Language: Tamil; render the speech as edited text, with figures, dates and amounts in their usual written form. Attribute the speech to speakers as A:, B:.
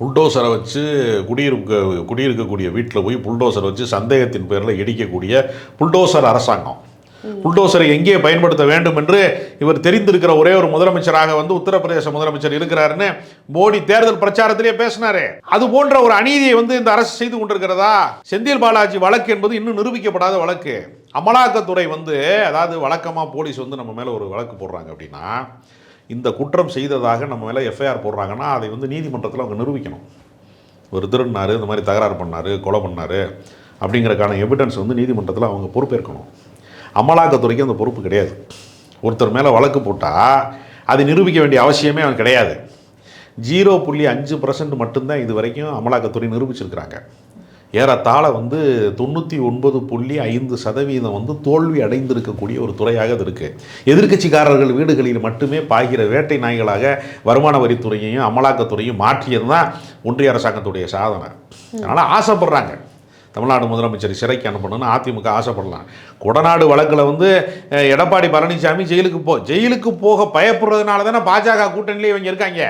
A: புல்டோசரை வச்சு குடியிருக்கக்கூடிய வீட்டில் போய் புல்டோசரை வச்சு சந்தேகத்தின் பேரில் இடிக்கக்கூடிய புல்டோசர் அரசாங்கம். புல்டோசரை எங்கே பயன்படுத்த வேண்டும் என்று இவர் தெரிந்திருக்கிற ஒரே ஒரு முதலமைச்சராக உத்தரப்பிரதேச முதலமைச்சர் இருக்கிறாருன்னு மோடி தேர்தல் பிரச்சாரத்திலேயே பேசினாரு. அது போன்ற ஒரு அநீதியை இந்த அரசு செய்து கொண்டிருக்கிறதா? செந்தில் பாலாஜி வழக்கு என்பது இன்னும் நிரூபிக்கப்படாத வழக்கு. அமலாக்கத்துறை அதாவது வழக்கமாக போலீஸ் நம்ம மேலே ஒரு வழக்கு போடுறாங்க அப்படின்னா, இந்த குற்றம் செய்ததாக நம்ம மேலே எஃப்ஐஆர் போடுறாங்கன்னா அதை நீதிமன்றத்தில் அவங்க நிரூபிக்கணும். ஒரு திருடினார், இந்த மாதிரி தகராறு பண்ணார், கொலை பண்ணார் அப்படிங்கிறக்கான எவிடன்ஸ் நீதிமன்றத்தில் அவங்க பொறுப்பேற்கணும். அமலாக்கத்துறைக்கு அந்த பொறுப்பு கிடையாது. ஒருத்தர் மேலே வழக்கு போட்டால் அதை நிரூபிக்க வேண்டிய அவசியமே அவன் கிடையாது. 0.5% மட்டும்தான் இது வரைக்கும் அமலாக்கத்துறை நிரூபிச்சிருக்கிறாங்க. ஏறத்தாழ 99.5% தோல்வி அடைந்திருக்கக்கூடிய ஒரு துறையாக அது இருக்குது. எதிர்க்கட்சிக்காரர்கள் வீடுகளில் மட்டுமே பாய்கிற வேட்டை நாய்களாக வருமான வரித்துறையையும் அமலாக்கத்துறையும் மாற்றியது தான் ஒன்றிய அரசாங்கத்துடைய சாதனை. அதனால் ஆசைப்படுறாங்க தமிழ்நாடு முதலமைச்சர் சிறைக்கு அனுப்பணும்னு அதிமுக ஆசைப்படலாம். கொடநாடு வழக்கில் எடப்பாடி பழனிசாமி ஜெயிலுக்கு போக பயப்படுறதுனால தானே பாஜக கூட்டணியிலே இவங்க இருக்காங்க.